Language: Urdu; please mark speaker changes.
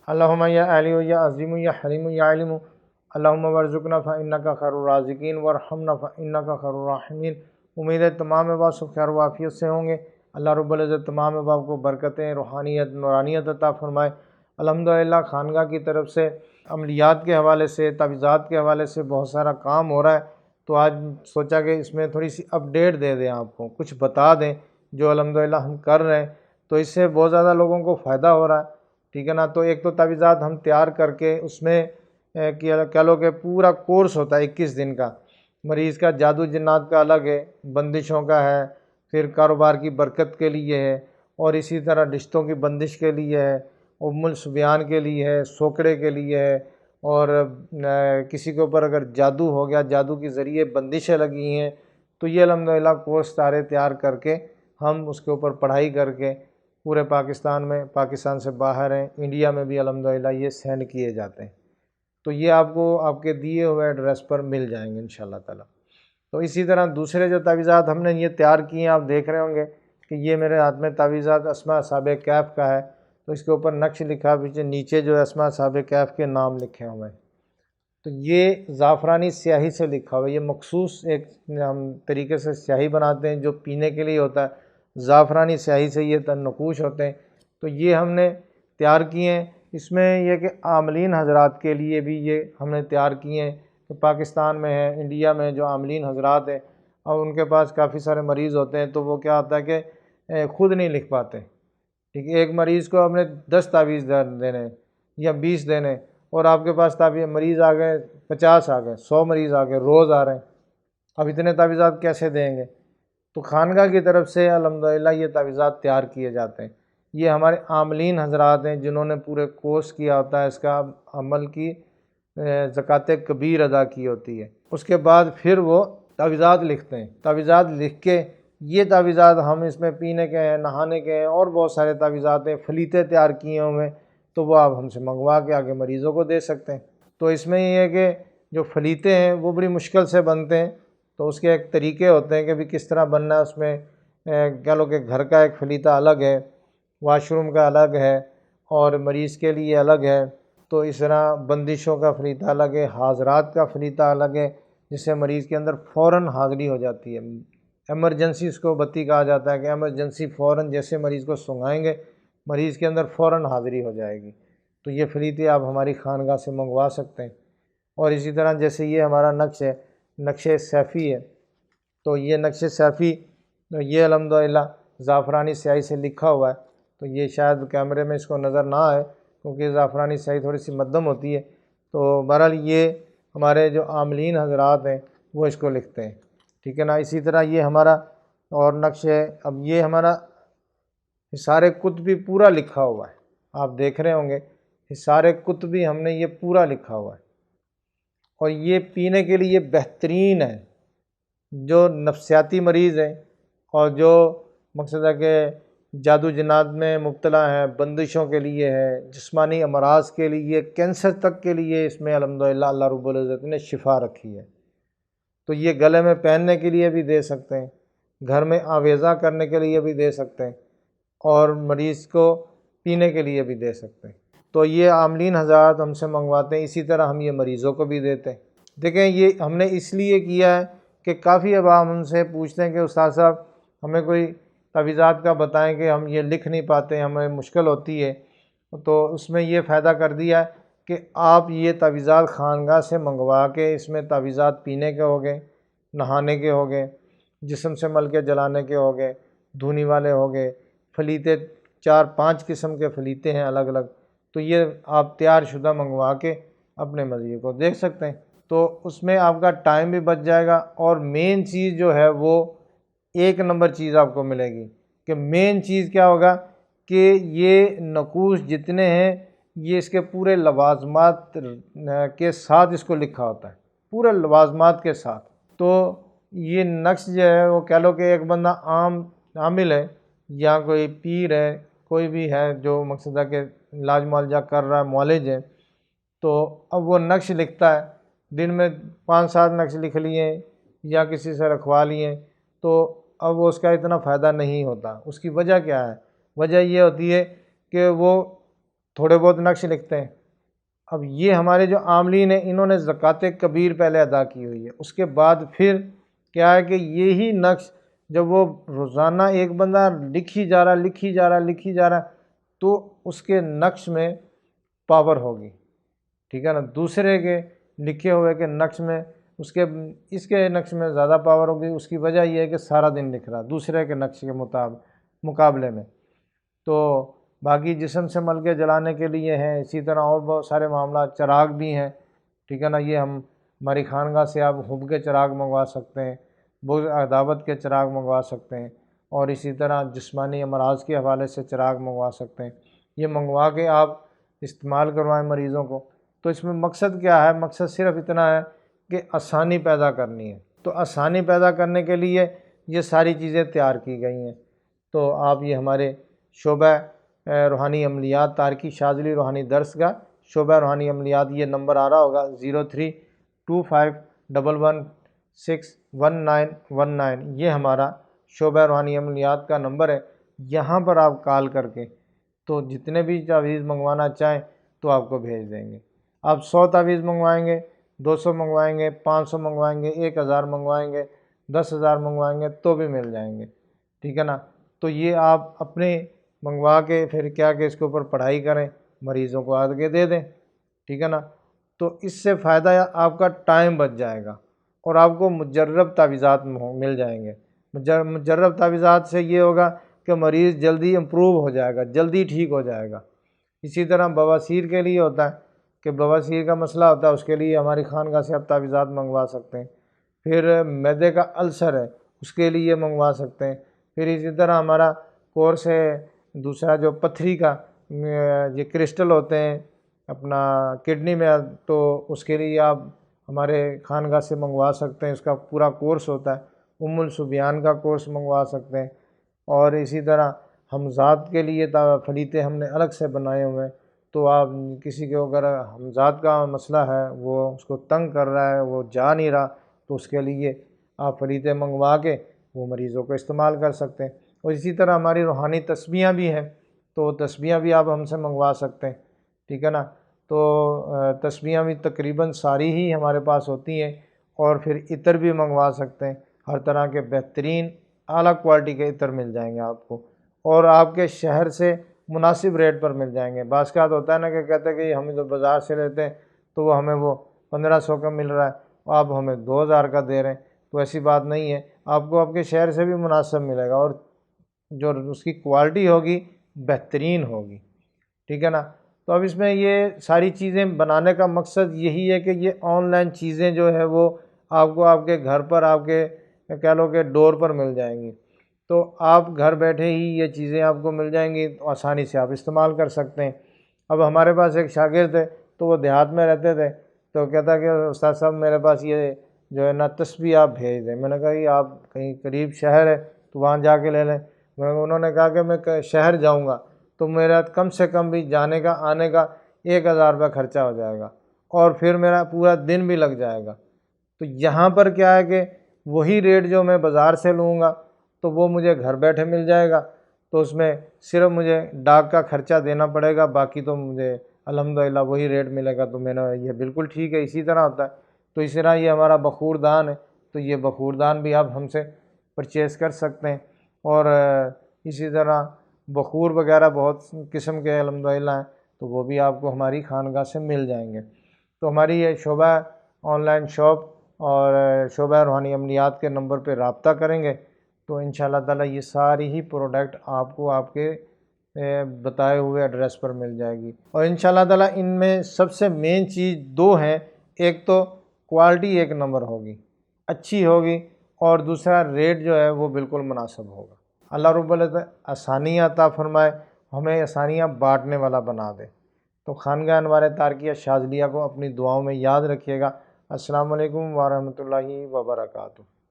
Speaker 1: اللہم یا علی یا عظیم یا حلیم یا علم اللہم ورزقنا فإنک خیر الرازقین وارحمنا فإنک خیر الراحمین۔ امید ہے تمام احباب سب خیر و عافیت سے ہوں گے۔ اللہ رب العزت تمام احباب کو برکتیں، روحانیت، نورانیت عطا فرمائے۔ الحمدللہ خانقاہ کی طرف سے عملیات کے حوالے سے، تعویذات کے حوالے سے بہت سارا کام ہو رہا ہے، تو آج سوچا کہ اس میں تھوڑی سی اپڈیٹ دے دیں، آپ کو کچھ بتا دیں جو الحمدللہ ہم کر رہے ہیں، تو اس سے بہت زیادہ لوگوں کو فائدہ ہو رہا ہے، ٹھیک ہے نا۔ تو ایک تو تعویذات ہم تیار کر کے اس میں کہہ لو کہ پورا کورس ہوتا ہے 21 دن کا۔ مریض کا جادو جنات کا الگ ہے، بندشوں کا ہے، پھر کاروبار کی برکت کے لیے ہے، اور اسی طرح رشتوں کی بندش کے لیے ہے، ام الصبیان کے لیے ہے، سوکڑے کے لیے ہے، اور کسی کے اوپر اگر جادو ہو گیا، جادو کے ذریعے بندشیں لگی ہیں، تو یہ الحمدللہ کورس سارے تیار کر کے ہم اس کے اوپر پڑھائی کر کے پورے پاکستان میں، پاکستان سے باہر ہیں، انڈیا میں بھی الحمدللہ یہ سینڈ کیے جاتے ہیں، تو یہ آپ کو آپ کے دیے ہوئے ایڈریس پر مل جائیں گے انشاءاللہ تعالی۔ تو اسی طرح دوسرے جو تعویذات ہم نے یہ تیار کیے ہیں، آپ دیکھ رہے ہوں گے کہ یہ میرے ہاتھ میں تعویذات اسماء اصحاب کہف کا ہے، تو اس کے اوپر نقش لکھا، پیچھے نیچے جو اسماء اصحاب کہف کے نام لکھے ہوئے ہیں، تو یہ زعفرانی سیاہی سے لکھا ہوا ہے۔ یہ مخصوص ایک ہم طریقے سے سیاہی بناتے ہیں جو پینے کے لیے ہوتا ہے، زعفرانی سیاہی سے یہ نقوش ہوتے ہیں، تو یہ ہم نے تیار کیے ہیں۔ اس میں یہ کہ عاملین حضرات کے لیے بھی یہ ہم نے تیار کیے ہیں، کہ پاکستان میں ہے، انڈیا میں جو عاملین حضرات ہیں اور ان کے پاس کافی سارے مریض ہوتے ہیں، تو وہ کیا ہوتا ہے کہ خود نہیں لکھ پاتے، ٹھیک ہے۔ ایک مریض کو ہم نے 10 تعویذ دینے یا 20 دینے، اور آپ کے پاس مریض آ گئے 50 آ گئے، 100 مریض آ گئے، روز آ رہے ہیں، اب اتنے تعویذات کیسے دیں گے؟ تو خانقاہ کی طرف سے الحمدللہ یہ تعویذات تیار کیے جاتے ہیں۔ یہ ہمارے عاملین حضرات ہیں جنہوں نے پورے کورس کیا ہوتا ہے، اس کا عمل کی زکوٰۃ کبیر ادا کی ہوتی ہے، اس کے بعد پھر وہ تعویذات لکھتے ہیں۔ تعویذات لکھ کے یہ تعویذات ہم اس میں پینے کے ہیں، نہانے کے ہیں، اور بہت سارے تعویذات ہیں، فلیتے تیار کیے ہوئے، تو وہ آپ ہم سے منگوا کے آگے مریضوں کو دے سکتے ہیں۔ تو اس میں یہ ہے کہ جو فلیتے ہیں وہ بڑی مشکل سے بنتے ہیں، تو اس کے ایک طریقے ہوتے ہیں کہ بھی کس طرح بننا ہے۔ اس میں کہہ لو کہ گھر کا ایک فلیتہ الگ ہے، واش روم کا الگ ہے، اور مریض کے لیے الگ ہے، تو اس طرح بندشوں کا فلیتہ الگ ہے، حاضرات کا فلیتہ الگ ہے، جس سے مریض کے اندر فوراً حاضری ہو جاتی ہے۔ ایمرجنسی اس کو بتی کہا جاتا ہے، کہ ایمرجنسی فوراً جیسے مریض کو سنگھائیں گے، مریض کے اندر فوراً حاضری ہو جائے گی۔ تو یہ فلیتے آپ ہماری خانقاہ سے منگوا سکتے ہیں۔ اور اسی طرح جیسے یہ ہمارا نقش ہے، نقش سیفی ہے، تو یہ نقش سیفی یہ الحمدللہ زعفرانی سیاہی سے لکھا ہوا ہے، تو یہ شاید کیمرے میں اس کو نظر نہ آئے کیونکہ زعفرانی سیاہی تھوڑی سی مدھم ہوتی ہے، تو بہرحال یہ ہمارے جو عاملین حضرات ہیں وہ اس کو لکھتے ہیں، ٹھیک ہے نا۔ اسی طرح یہ ہمارا اور نقش ہے، اب یہ ہمارا حصار قطبی پورا لکھا ہوا ہے، آپ دیکھ رہے ہوں گے حصار قطبی ہم نے یہ پورا لکھا ہوا ہے، اور یہ پینے کے لیے بہترین ہے۔ جو نفسیاتی مریض ہیں اور جو مقصد ہے کہ جادو جنات میں مبتلا ہیں، بندشوں کے لیے ہے، جسمانی امراض کے لیے، کینسر تک کے لیے اس میں الحمدللہ اللہ رب العزت نے شفا رکھی ہے۔ تو یہ گلے میں پہننے کے لیے بھی دے سکتے ہیں، گھر میں آویزہ کرنے کے لیے بھی دے سکتے ہیں، اور مریض کو پینے کے لیے بھی دے سکتے ہیں۔ تو یہ عاملین حضرات ہم سے منگواتے ہیں، اسی طرح ہم یہ مریضوں کو بھی دیتے ہیں۔ دیکھیں یہ ہم نے اس لیے کیا ہے کہ کافی عوام ہم سے پوچھتے ہیں کہ استاد صاحب ہمیں کوئی تعویذات کا بتائیں، کہ ہم یہ لکھ نہیں پاتے، ہمیں مشکل ہوتی ہے، تو اس میں یہ فائدہ کر دیا ہے کہ آپ یہ تعویذات خانقاہ سے منگوا کے، اس میں تعویذات پینے کے ہو گئے، نہانے کے ہو گئے، جسم سے مل کے جلانے کے ہو گئے، دھونی والے ہو گئے، فلیتے 4-5 قسم کے فلیتے ہیں الگ الگ، تو یہ آپ تیار شدہ منگوا کے اپنے مریض کو دیکھ سکتے ہیں۔ تو اس میں آپ کا ٹائم بھی بچ جائے گا، اور مین چیز جو ہے وہ ایک نمبر چیز آپ کو ملے گی، کہ مین چیز کیا ہوگا کہ یہ نقوش جتنے ہیں یہ اس کے پورے لوازمات کے ساتھ اس کو لکھا ہوتا ہے، پورے لوازمات کے ساتھ۔ تو یہ نقش جو ہے وہ کہہ لو کہ ایک بندہ عام عامل ہے یا کوئی پیر ہے، کوئی بھی ہے جو مقصد ہے کہ علاج معالجہ کر رہا ہے، معالج ہے، تو اب وہ نقش لکھتا ہے، دن میں 5-7 نقش لکھ لیے یا کسی سے رکھوا لیے، تو اب وہ اس کا اتنا فائدہ نہیں ہوتا۔ اس کی وجہ کیا ہے؟ وجہ یہ ہوتی ہے کہ وہ تھوڑے بہت نقش لکھتے ہیں۔ اب یہ ہمارے جو عاملین ہیں انہوں نے زکوٰۃ کبیر پہلے ادا کی ہوئی ہے، اس کے بعد پھر کیا ہے کہ یہی نقش جب وہ روزانہ ایک بندہ لکھی جا رہا تو اس کے نقش میں پاور ہوگی، ٹھیک ہے نا، دوسرے کے لکھے ہوئے کے نقش میں اس کے نقش میں زیادہ پاور ہوگی۔ اس کی وجہ یہ ہے کہ سارا دن لکھ رہا دوسرے کے نقش کے مقابلے میں۔ تو باقی جسم سے مل کے جلانے کے لیے ہیں، اسی طرح اور بہت سارے معاملات، چراغ بھی ہیں، ٹھیک ہے نا، یہ ہماری خانقاہ سے آپ حب کے چراغ منگوا سکتے ہیں، بغض عداوت کے چراغ منگوا سکتے ہیں، اور اسی طرح جسمانی امراض کے حوالے سے چراغ منگوا سکتے ہیں۔ یہ منگوا کے آپ استعمال کروائیں مریضوں کو۔ تو اس میں مقصد کیا ہے؟ مقصد صرف اتنا ہے کہ آسانی پیدا کرنی ہے۔ تو آسانی پیدا کرنے کے لیے یہ ساری چیزیں تیار کی گئی ہیں۔ تو آپ یہ ہمارے شعبہ روحانی عملیات تارکی شاذلی روحانی درس کا شعبہ روحانی عملیات، یہ نمبر آ رہا ہوگا 032511611919، یہ ہمارا شعبہ روحانی عملیات کا نمبر ہے۔ یہاں پر آپ کال کر کے تو جتنے بھی تعویذ منگوانا چاہیں تو آپ کو بھیج دیں گے۔ آپ 100 تعویذ منگوائیں گے، 200 منگوائیں گے، 500 منگوائیں گے، 1000 منگوائیں گے، 10,000 منگوائیں گے تو بھی مل جائیں گے، ٹھیک ہے نا۔ تو یہ آپ اپنے منگوا کے پھر کیا کہ اس کے اوپر پڑھائی کریں، مریضوں کو آگے دے دیں، ٹھیک ہے نا۔ تو اس سے فائدہ آپ کا ٹائم بچ جائے گا اور آپ کو مجرب تعویذات مل جائیں گے۔ مجرب تعویذات سے یہ ہوگا کہ مریض جلدی امپروو ہو جائے گا، جلدی ٹھیک ہو جائے گا۔ اسی طرح بواسیر کے لیے ہوتا ہے کہ بواسیر کا مسئلہ ہوتا ہے، اس کے لیے ہماری خانقاہ سے آپ تعویذات منگوا سکتے ہیں۔ پھر معدے کا السر ہے، اس کے لیے منگوا سکتے ہیں۔ پھر اسی طرح ہمارا کورس ہے دوسرا جو پتھری کا، یہ کرسٹل ہوتے ہیں اپنا کڈنی میں، تو اس کے لیے آپ ہمارے خانقاہ سے منگوا سکتے ہیں، اس کا پورا کورس ہوتا ہے۔ الصبیان کا کورس منگوا سکتے ہیں۔ اور اسی طرح حمزات کے لیے فلیتے ہم نے الگ سے بنائے ہوئے ہیں، تو آپ کسی کو اگر حمزات کا مسئلہ ہے، وہ اس کو تنگ کر رہا ہے، وہ جا نہیں رہا، تو اس کے لیے آپ فلیتے منگوا کے وہ مریضوں کو استعمال کر سکتے ہیں۔ اور اسی طرح ہماری روحانی تسبیحاں بھی ہیں، تو تسبیحاں بھی آپ ہم سے منگوا سکتے ہیں، ٹھیک ہے نا۔ تو تسبیحاں بھی تقریباً ساری ہی ہمارے پاس ہوتی ہیں، اور پھر عطر بھی منگوا سکتے ہیں، ہر طرح کے بہترین اعلیٰ کوالٹی کے عطر مل جائیں گے آپ کو، اور آپ کے شہر سے مناسب ریٹ پر مل جائیں گے۔ بعض کا ہوتا ہے نا کہ کہتے ہیں کہ ہم تو بازار سے لیتے ہیں تو وہ ہمیں 1500 کا مل رہا ہے، آپ ہمیں 2000 کا دے رہے ہیں، تو ایسی بات نہیں ہے، آپ کو آپ کے شہر سے بھی مناسب ملے گا، اور جو اس کی کوالٹی ہوگی بہترین ہوگی، ٹھیک ہے نا۔ تو اب اس میں یہ ساری چیزیں بنانے کا مقصد یہی ہے کہ یہ آن لائن چیزیں جو ہے وہ آپ کو آپ کے گھر پر، آپ کے کہہ لو کہ ڈور پر مل جائیں گی، تو آپ گھر بیٹھے ہی یہ چیزیں آپ کو مل جائیں گی، تو آسانی سے آپ استعمال کر سکتے ہیں۔ اب ہمارے پاس ایک شاگرد ہے، تو وہ دیہات میں رہتے تھے، تو کہتا کہ استاد صاحب میرے پاس یہ جو ہے نا تسبیح آپ بھیج دیں۔ میں نے کہا کہ آپ کہیں قریب شہر ہے تو وہاں جا کے لے لیں۔ انہوں نے کہا کہ میں شہر جاؤں گا تو میرا کم سے کم بھی جانے کا آنے کا 1000 روپے خرچہ ہو جائے گا، اور پھر میرا پورا دن بھی لگ جائے گا۔ تو یہاں پر کیا ہے کہ وہی ریٹ جو میں بازار سے لوں گا تو وہ مجھے گھر بیٹھے مل جائے گا، تو اس میں صرف مجھے ڈاک کا خرچہ دینا پڑے گا، باقی تو مجھے الحمدللہ وہی ریٹ ملے گا۔ تو میں نے یہ بالکل ٹھیک ہے، اسی طرح ہوتا ہے۔ تو اسی طرح یہ ہمارا بخور دان ہے، تو یہ بخور دان بھی آپ ہم سے پرچیز کر سکتے ہیں، اور اسی طرح بخور وغیرہ بہت قسم کے الحمدللہ ہیں، تو وہ بھی آپ کو ہماری خانقاہ سے مل جائیں گے۔ تو ہماری یہ شعبہ آن لائن شاپ اور شعبہ روحانی عملیات کے نمبر پہ رابطہ کریں گے تو انشاءاللہ تعالیٰ یہ ساری ہی پروڈکٹ آپ کو آپ کے بتائے ہوئے ایڈریس پر مل جائے گی۔ اور انشاءاللہ تعالیٰ ان میں سب سے مین چیز 2 ہیں، ایک تو کوالٹی 1 نمبر ہوگی، اچھی ہوگی، اور دوسرا ریٹ جو ہے وہ بالکل مناسب ہوگا۔ اللہ رب العزت آسانیاں عطا فرمائے، ہمیں آسانیاں بانٹنے والا بنا دے۔ تو خانقاہ انوار تارکیہ شاذلیہ کو اپنی دعاؤں میں یاد رکھیے گا۔ السلام علیکم ورحمۃ اللہ وبرکاتہ۔